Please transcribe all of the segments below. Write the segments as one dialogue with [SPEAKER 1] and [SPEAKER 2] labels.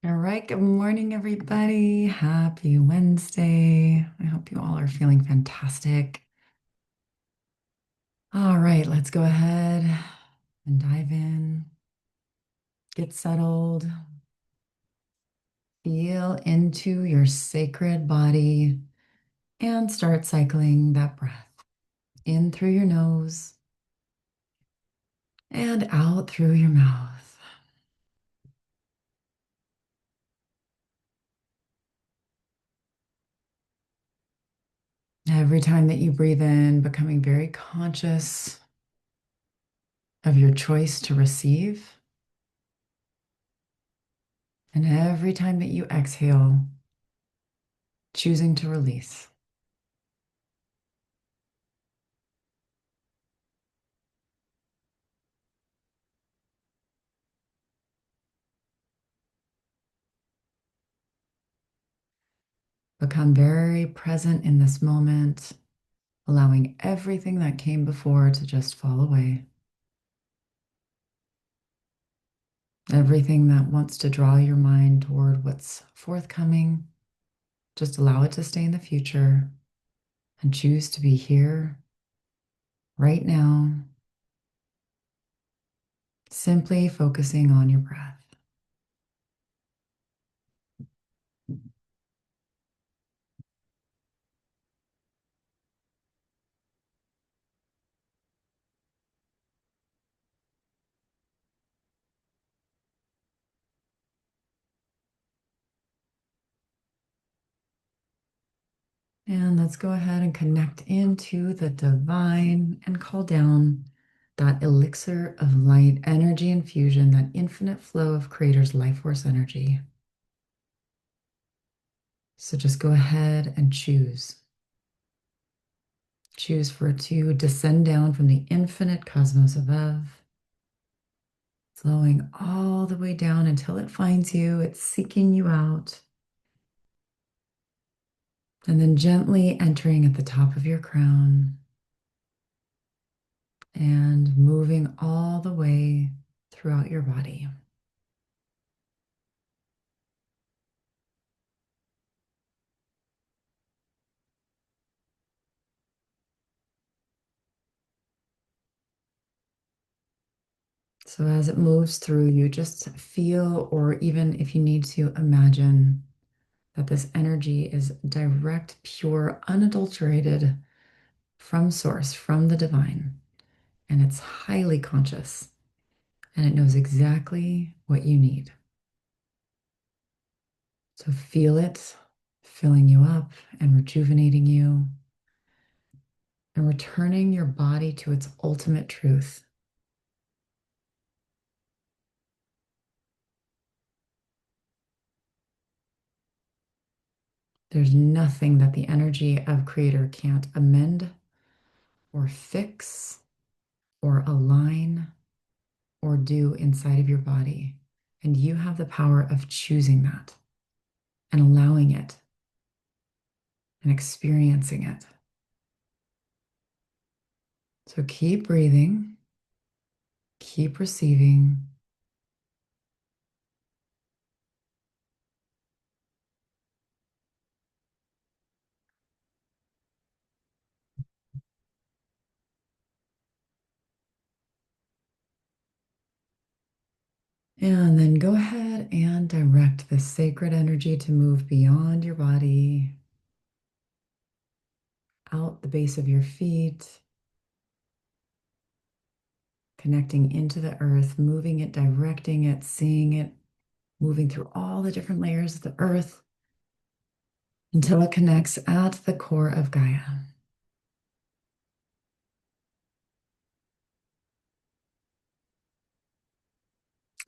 [SPEAKER 1] All right, good morning, everybody. Happy Wednesday. I hope you all are feeling fantastic. All right, let's go ahead and dive in. Get settled. Feel into your sacred body and start cycling that breath in through your nose and out through your mouth. Every time that you breathe in, becoming very conscious of your choice to receive. And every time that you exhale, choosing to release. Become very present in this moment, allowing everything that came before to just fall away. Everything that wants to draw your mind toward what's forthcoming, just allow it to stay in the future and choose to be here right now, simply focusing on your breath. And let's go ahead and connect into the divine and call down that elixir of light energy infusion, that infinite flow of Creator's life force energy. So just go ahead and choose. Choose for it to descend down from the infinite cosmos above, flowing all the way down until it finds you. It's seeking you out. And then gently entering at the top of your crown and moving all the way throughout your body. So as it moves through you, just feel, or even if you need to imagine, that this energy is direct, pure, unadulterated from source, from the divine. And it's highly conscious and it knows exactly what you need. So feel it filling you up and rejuvenating you and returning your body to its ultimate truth. There's nothing that the energy of Creator can't amend or fix or align or do inside of your body. And you have the power of choosing that and allowing it and experiencing it. So keep breathing, keep receiving. And then go ahead and direct the sacred energy to move beyond your body, out the base of your feet, connecting into the earth, moving it, directing it, seeing it, moving through all the different layers of the earth until it connects at the core of Gaia.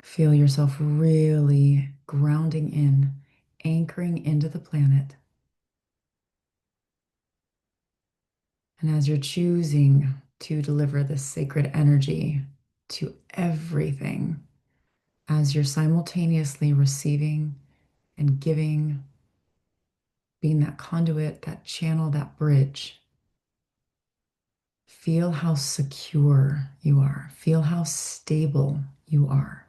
[SPEAKER 1] Feel yourself really grounding in, anchoring into the planet. And as you're choosing to deliver this sacred energy to everything, as you're simultaneously receiving and giving, being that conduit, that channel, that bridge, feel how secure you are. Feel how stable you are.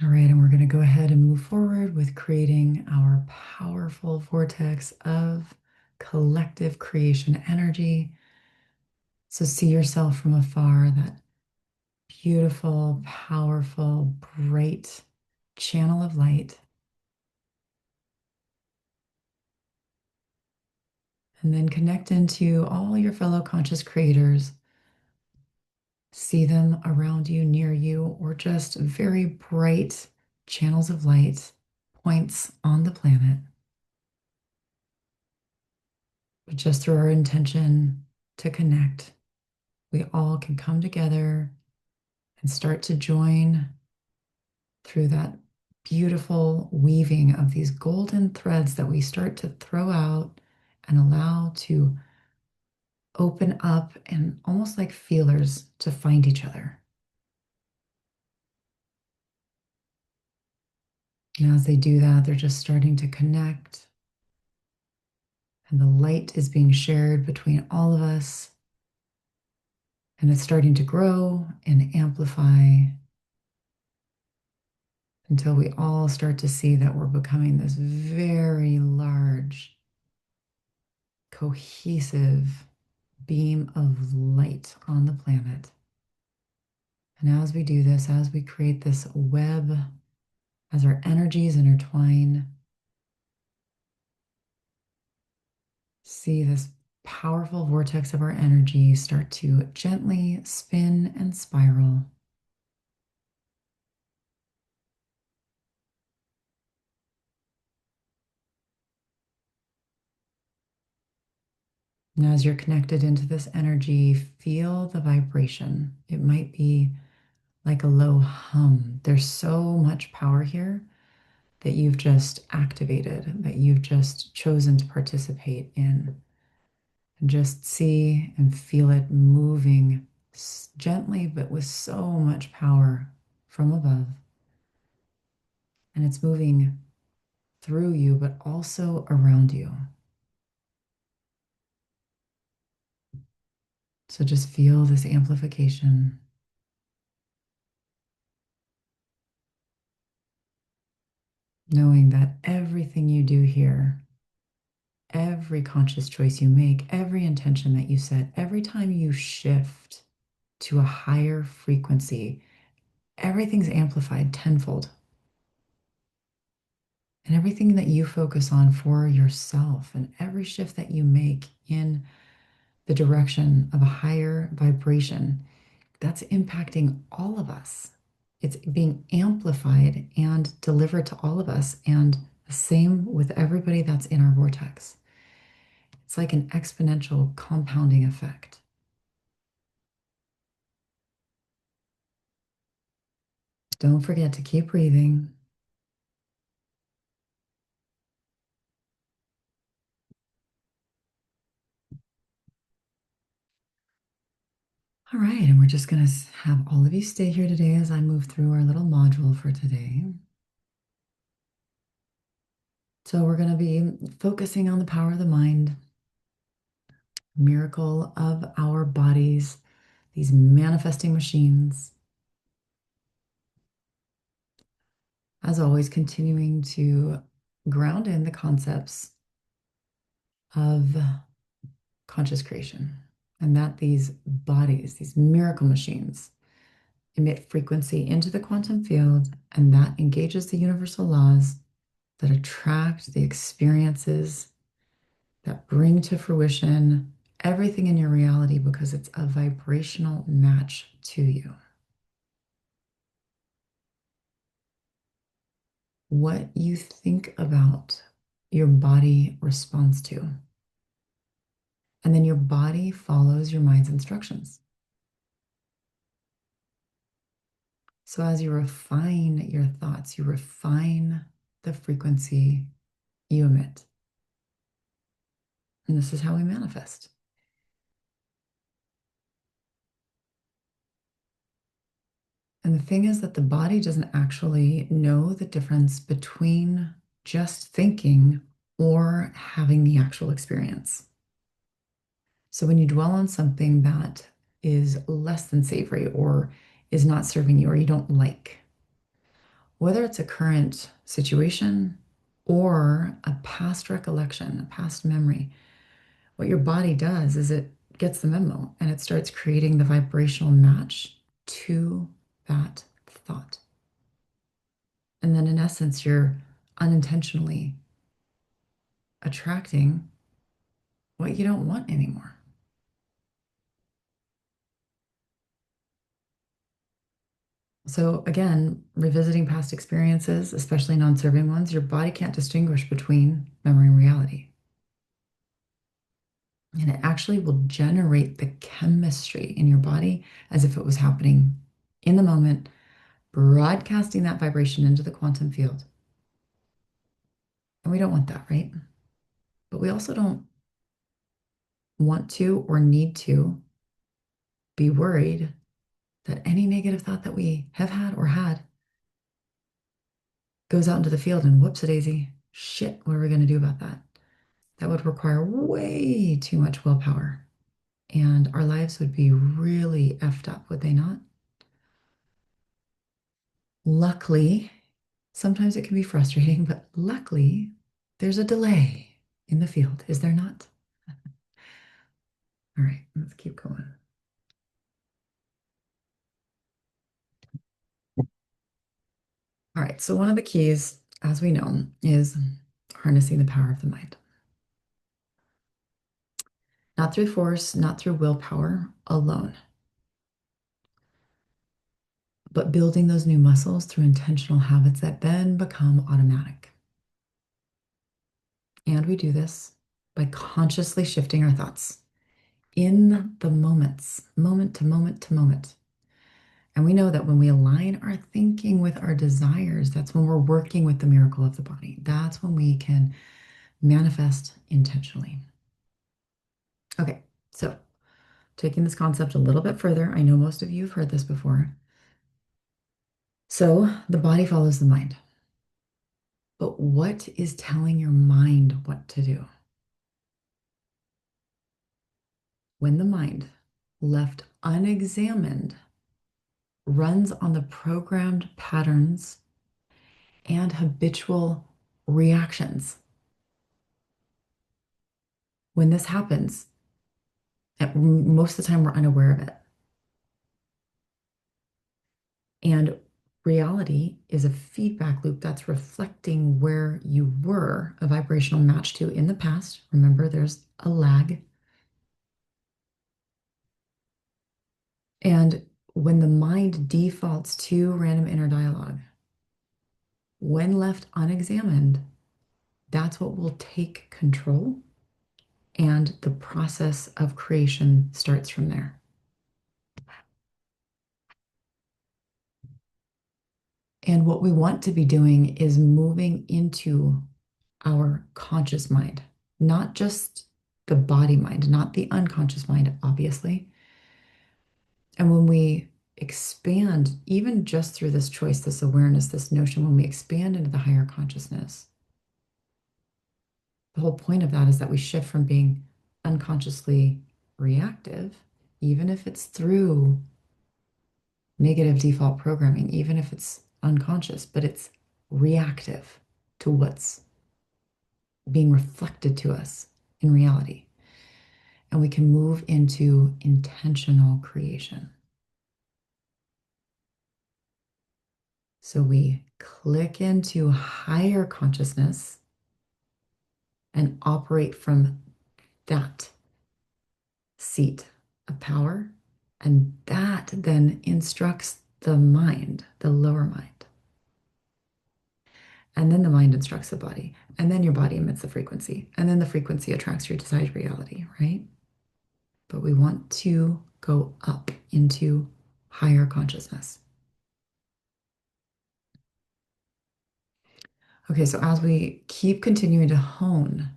[SPEAKER 1] All right, and we're going to go ahead and move forward with creating our powerful vortex of collective creation energy. So see yourself from afar, that beautiful, powerful, bright channel of light. And then connect into all your fellow conscious creators. See them around you, near you, or just very bright channels of light, points on the planet. But just through our intention to connect, we all can come together and start to join through that beautiful weaving of these golden threads that we start to throw out and allow to open up and almost like feelers to find each other. And as they do that, they're just starting to connect, and the light is being shared between all of us, and it's starting to grow and amplify until we all start to see that we're becoming this very large, cohesive beam of light on the planet. And as we do this, as we create this web, as our energies intertwine, see this powerful vortex of our energy start to gently spin and spiral. And as you're connected into this energy, feel the vibration. It might be like a low hum. There's so much power here that you've just activated, that you've just chosen to participate in. And just see and feel it moving gently, but with so much power from above. And it's moving through you, but also around you. So just feel this amplification, knowing that everything you do here, every conscious choice you make, every intention that you set, every time you shift to a higher frequency, everything's amplified tenfold. And everything that you focus on for yourself and every shift that you make in the direction of a higher vibration, that's impacting all of us. It's being amplified and delivered to all of us. And the same with everybody that's in our vortex. It's like an exponential compounding effect. Don't forget to keep breathing. All right, and we're just going to have all of you stay here today as I move through our little module for today. So we're going to be focusing on the power of the mind, miracle of our bodies, these manifesting machines. As always, continuing to ground in the concepts of conscious creation, and that these bodies, these miracle machines, emit frequency into the quantum field, and that engages the universal laws that attract the experiences that bring to fruition everything in your reality because it's a vibrational match to you. What you think about, your body responds to. And then your body follows your mind's instructions. So as you refine your thoughts, you refine the frequency you emit. And this is how we manifest. And the thing is that the body doesn't actually know the difference between just thinking or having the actual experience. So when you dwell on something that is less than savory or is not serving you or you don't like, whether it's a current situation or a past recollection, a past memory, what your body does is it gets the memo and it starts creating the vibrational match to that thought. And then, in essence, you're unintentionally attracting what you don't want anymore. So, again, revisiting past experiences, especially non serving ones, your body can't distinguish between memory and reality. And it actually will generate the chemistry in your body as if it was happening in the moment, broadcasting that vibration into the quantum field. And we don't want that, right? But we also don't want to or need to be worried that any negative thought that we have had or had goes out into the field and whoops a daisy. Shit, what are we going to do about that? That would require way too much willpower. And our lives would be really effed up, would they not? Luckily, sometimes it can be frustrating, but luckily, there's a delay in the field, is there not? All right, let's keep going. All right, so one of the keys, as we know, is harnessing the power of the mind. Not through force, not through willpower alone, but building those new muscles through intentional habits that then become automatic. And we do this by consciously shifting our thoughts in the moments, moment to moment to moment. And we know that when we align our thinking with our desires, that's when we're working with the miracle of the body. That's when we can manifest intentionally. Okay, so taking this concept a little bit further, I know most of you have heard this before. So the body follows the mind. But what is telling your mind what to do? When the mind, left unexamined, runs on the programmed patterns and habitual reactions. When this happens, most of the time we're unaware of it. And reality is a feedback loop that's reflecting where you were a vibrational match to in the past. Remember, there's a lag. And when the mind defaults to random inner dialogue, when left unexamined, that's what will take control. And the process of creation starts from there. And what we want to be doing is moving into our conscious mind, not just the body mind, not the unconscious mind, obviously. And when we expand, even just through this choice, this awareness, this notion, when we expand into the higher consciousness, the whole point of that is that we shift from being unconsciously reactive, even if it's through negative default programming, even if it's unconscious, but it's reactive to what's being reflected to us in reality. And we can move into intentional creation. So we click into higher consciousness and operate from that seat of power. And that then instructs the mind, the lower mind. And then the mind instructs the body. And then your body emits the frequency. And then the frequency attracts your desired reality, right? But we want to go up into higher consciousness. Okay, so as we keep continuing to hone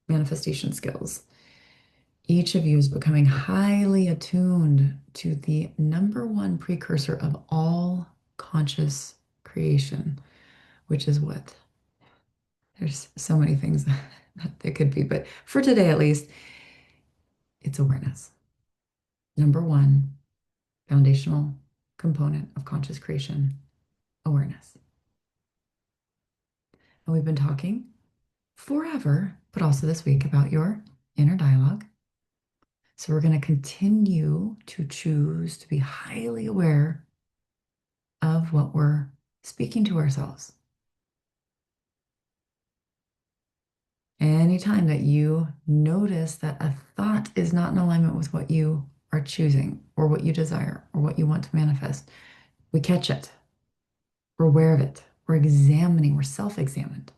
[SPEAKER 1] manifestation skills, each of you is becoming highly attuned to the number one precursor of all conscious creation, which is what? There's so many things that it could be, but for today at least, it's awareness. Number one foundational component of conscious creation, awareness. And we've been talking forever, but also this week about your inner dialogue. So we're going to continue to choose to be highly aware of what we're speaking to ourselves. Anytime that you notice that a thought is not in alignment with what you are choosing or what you desire or what you want to manifest, we catch it. We're aware of it. We're examining, we're self-examined.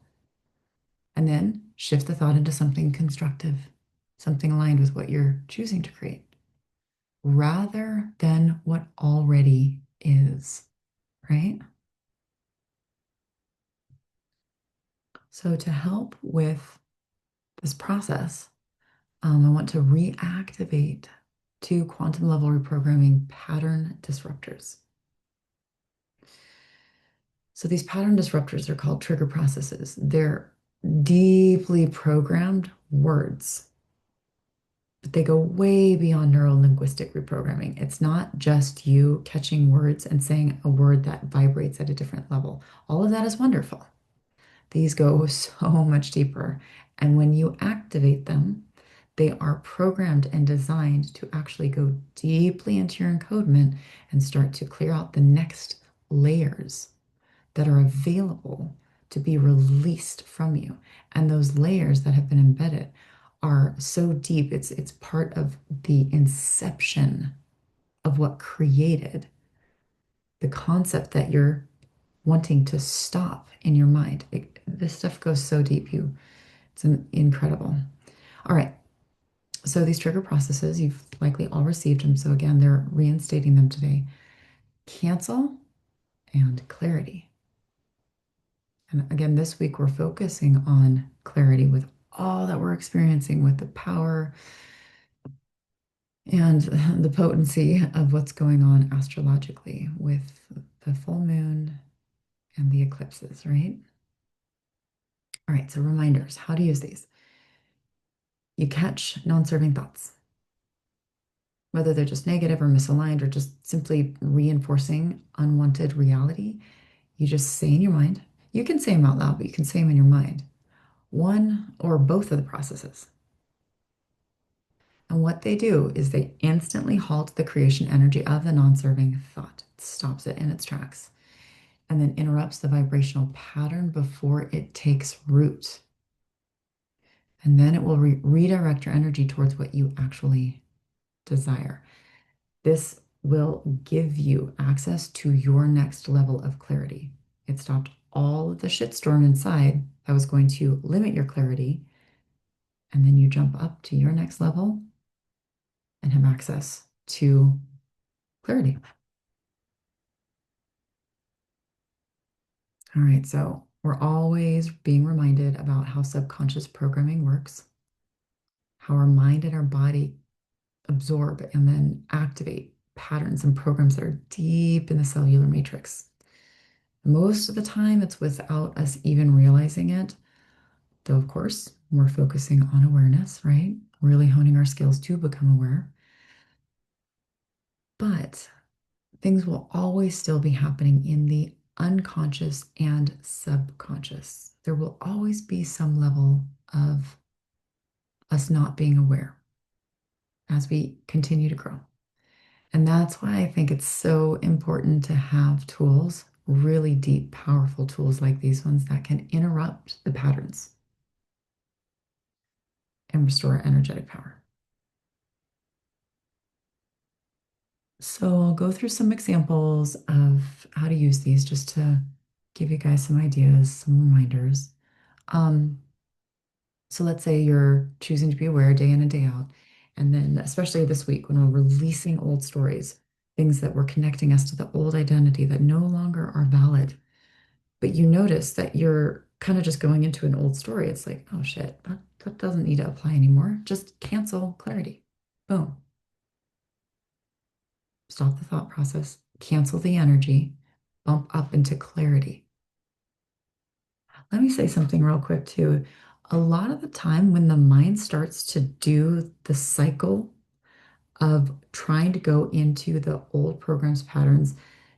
[SPEAKER 1] And then shift the thought into something constructive, something aligned with what you're choosing to create, rather than what already is, right? So to help with this process, I want to reactivate two quantum level reprogramming pattern disruptors. So these pattern disruptors are called trigger processes. They're deeply programmed words, but they go way beyond neuro linguistic reprogramming. It's not just you catching words and saying a word that vibrates at a different level. All of that is wonderful. These go so much deeper. And when you activate them, they are programmed and designed to actually go deeply into your encodement and start to clear out the next layers that are available to be released from you. And those layers that have been embedded are so deep, it's part of the inception of what created the concept that you're wanting to stop in your mind. This stuff goes so deep, it's incredible. All right. So these trigger processes, you've likely all received them. So again, they're reinstating them today. Cancel and clarity. And again, this week we're focusing on clarity with all that we're experiencing with the power and the potency of what's going on astrologically with the full moon and the eclipses, right? All right, so reminders, how to use these. You catch non-serving thoughts, whether they're just negative or misaligned or just simply reinforcing unwanted reality. You just say in your mind, you can say them out loud, but you can say them in your mind, one or both of the processes. And what they do is they instantly halt the creation energy of the non-serving thought. It stops it in its tracks and then interrupts the vibrational pattern before it takes root. And then it will redirect your energy towards what you actually desire. This will give you access to your next level of clarity. It stopped all of the shitstorm inside that was going to limit your clarity. And then you jump up to your next level and have access to clarity. All right, so we're always being reminded about how subconscious programming works, how our mind and our body absorb and then activate patterns and programs that are deep in the cellular matrix. Most of the time, it's without us even realizing it, though, of course, we're focusing on awareness, right? Really honing our skills to become aware. But things will always still be happening in the unconscious and subconscious. There will always be some level of us not being aware as we continue to grow. And that's why I think it's so important to have tools, really deep, powerful tools like these ones that can interrupt the patterns and restore our energetic power. So I'll go through some examples of how to use these just to give you guys some ideas, some reminders. Um, so let's say you're choosing to be aware day in and day out. And then, especially this week, when we're releasing old stories, things that were connecting us to the old identity that no longer are valid. But you notice that you're kind of just going into an old story. It's like, oh shit, that doesn't need to apply anymore. Just cancel clarity. Boom. Stop the thought process, cancel the energy, bump up into clarity. Let me say something real quick too. A lot of the time when the mind starts to do the cycle of trying to go into the old programs, patterns,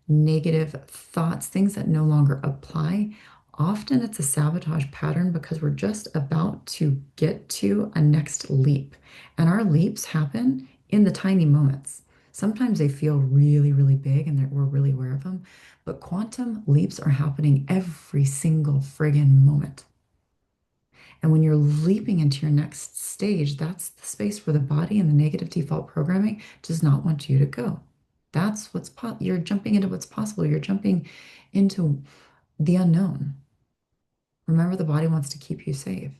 [SPEAKER 1] negative thoughts, things that no longer apply, Often it's a sabotage pattern because we're just about to get to a next leap. And our leaps happen in the tiny moments. Sometimes they feel really, really big and we're really aware of them. But quantum leaps are happening every single friggin' moment. And when you're leaping into your next stage, that's the space where the body and the negative default programming does not want you to go. That's you're jumping into what's possible. You're jumping into the unknown. Remember, the body wants to keep you safe.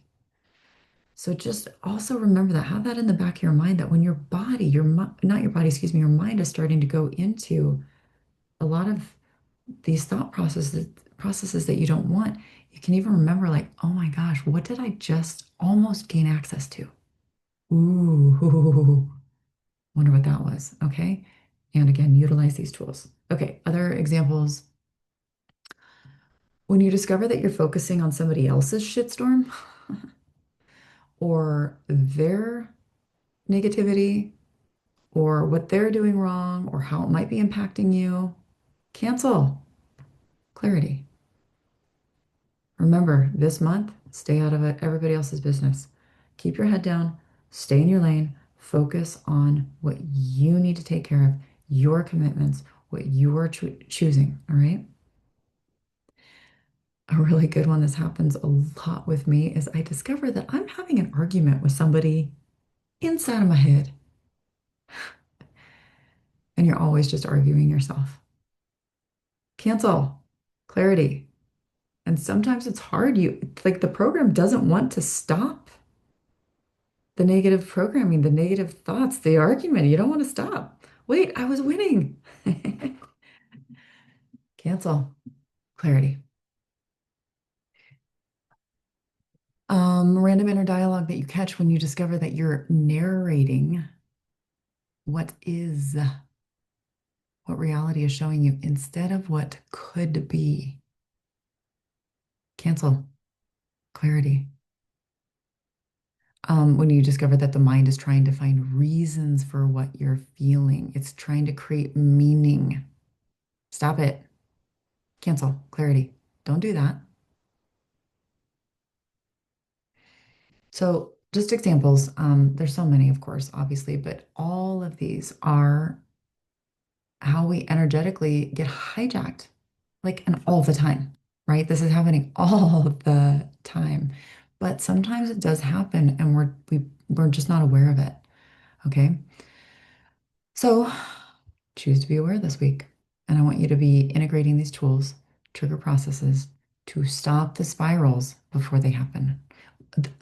[SPEAKER 1] So just also remember that, have that in the back of your mind that when your body, not your body, excuse me, your mind is starting to go into a lot of these thought processes that you don't want, you can even remember like, oh my gosh, what did I just almost gain access to? Ooh, wonder what that was. Okay. And again, utilize these tools. Okay, other examples. When you discover that you're focusing on somebody else's shitstorm or their negativity or what they're doing wrong or how it might be impacting you, cancel. Clarity. Remember, this month, stay out of everybody else's business. Keep your head down, stay in your lane, focus on what you need to take care of, your commitments, what you are choosing. All right. A really good one, this happens a lot with me, is I discover that I'm having an argument with somebody inside of my head, and you're always just arguing yourself. Cancel. Clarity. And sometimes it's hard. Like the program doesn't want to stop the negative programming, the negative thoughts, the argument. You don't want to stop. Wait, I was winning. Cancel. Clarity. Random inner dialogue that you catch when you discover that you're narrating what is, what reality is showing you instead of what could be. Cancel. Clarity. When you discover that the mind is trying to find reasons for what you're feeling, it's trying to create meaning. Stop it. Cancel. Clarity. Don't do that. So, just examples. There's so many, of course, obviously, but all of these are how we energetically get hijacked, like, and all the time, right? This is happening all the time. But sometimes it does happen and we're just not aware of it. Okay. So choose to be aware this week. And I want you to be integrating these tools, trigger processes to stop the spirals before they happen.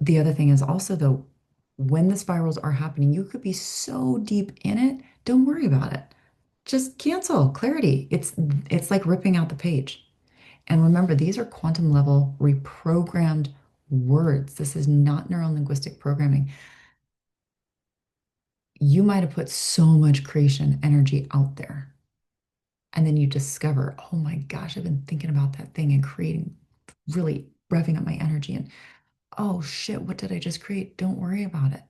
[SPEAKER 1] The other thing is also, though, when the spirals are happening, you could be so deep in it, don't worry about it. Just cancel clarity. It's like ripping out the page. And remember, these are quantum level reprogrammed words. This is not neurolinguistic programming. You might have put so much creation energy out there. And then you discover, oh my gosh, I've been thinking about that thing and creating, really revving up my energy. And oh shit, what did I just create? Don't worry about it.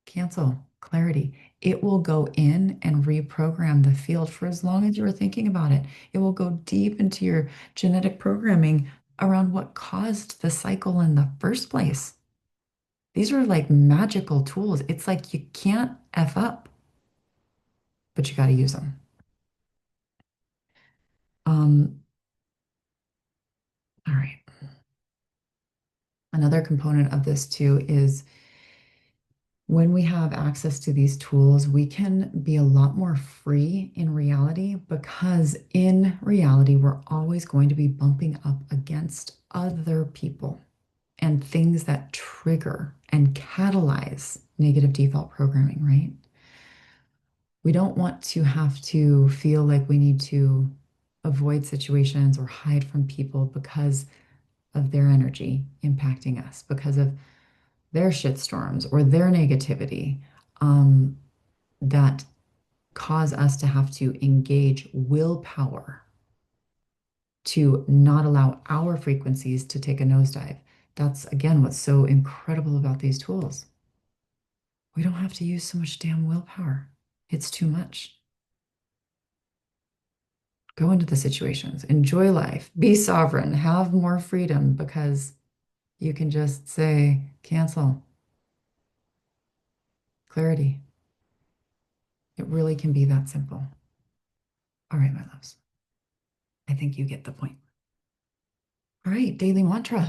[SPEAKER 1] Cancel. Clarity. It will go in and reprogram the field for as long as you are thinking about it. It will go deep into your genetic programming around what caused the cycle in the first place. These are like magical tools. It's like you can't F up, but you got to use them. Um, all right. Another component of this too is when we have access to these tools, we can be a lot more free in reality because in reality, we're always going to be bumping up against other people and things that trigger and catalyze negative default programming, right? We don't want to have to feel like we need to avoid situations or hide from people because of their energy impacting us, because of their shitstorms or their negativity, that cause us to have to engage willpower to not allow our frequencies to take a nosedive. That's again what's so incredible about these tools. We don't have to use so much damn willpower. It's too much. Go into the situations, enjoy life, be sovereign, have more freedom because you can just say, cancel, clarity. It really can be that simple. All right, my loves. I think you get the point. All right, daily mantra.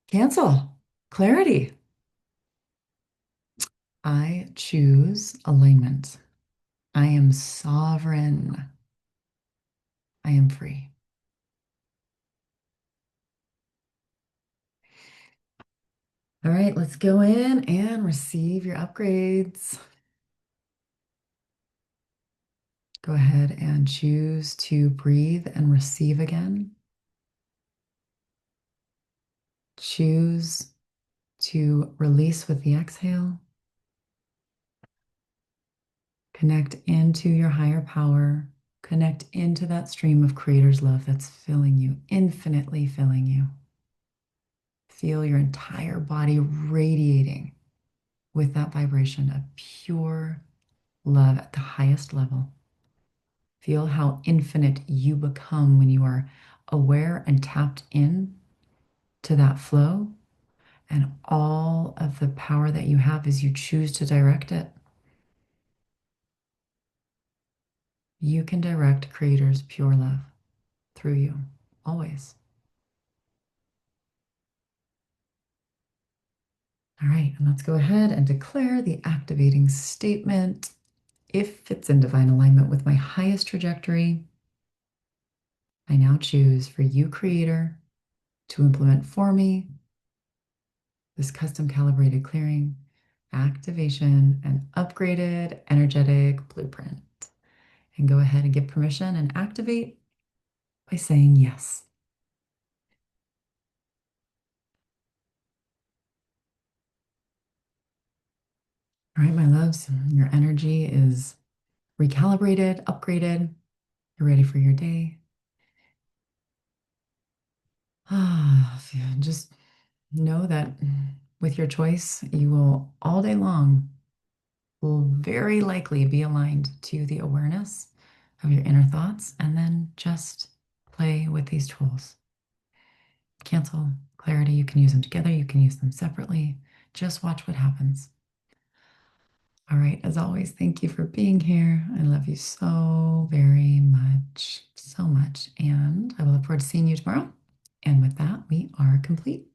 [SPEAKER 1] Cancel. Clarity. I choose alignment. I am sovereign. I am free. All right, let's go in and receive your upgrades. Go ahead and choose to breathe and receive again. Choose to release with the exhale. Connect into your higher power. Connect into that stream of Creator's love that's filling you, infinitely filling you. Feel your entire body radiating with that vibration of pure love at the highest level. Feel how infinite you become when you are aware and tapped in to that flow and all of the power that you have as you choose to direct it. You can direct Creator's pure love through you, always. All right, and let's go ahead and declare the activating statement. If it's in divine alignment with my highest trajectory, I now choose for you, Creator, to implement for me this custom calibrated clearing, activation, and upgraded energetic blueprint. And go ahead and give permission and activate by saying yes. All right, my loves, your energy is recalibrated, upgraded. You're ready for your day. Just know that with your choice, you will all day long will very likely be aligned to the awareness of your inner thoughts, and then just play with these tools. Cancel, clarity, you can use them together, you can use them separately. Just watch what happens. All right, as always, thank you for being here. I love you so very much, so much. And I will look forward to seeing you tomorrow. And with that, we are complete.